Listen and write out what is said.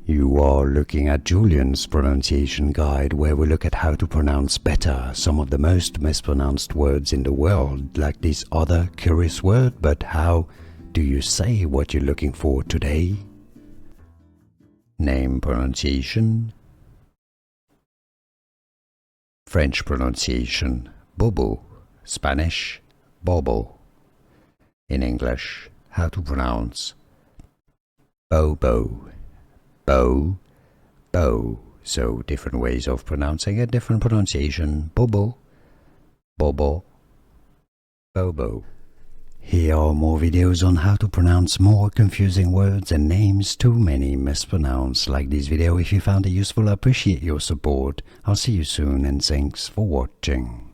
You are looking at Julian's pronunciation guide, where we look at how to pronounce better some of the most mispronounced words in the world, like this other curious word. But how do you say what you're looking for today? Name pronunciation. French pronunciation, Bobo. Spanish, Bobo. In English, how to pronounce Bobo. Bo, bo. So different ways of pronouncing it, different pronunciation. Bobo, bobo, bobo. Here are more videos on how to pronounce more confusing words and names too many mispronounced. Like this video if you found it useful. I appreciate your support. I'll see you soon and thanks for watching.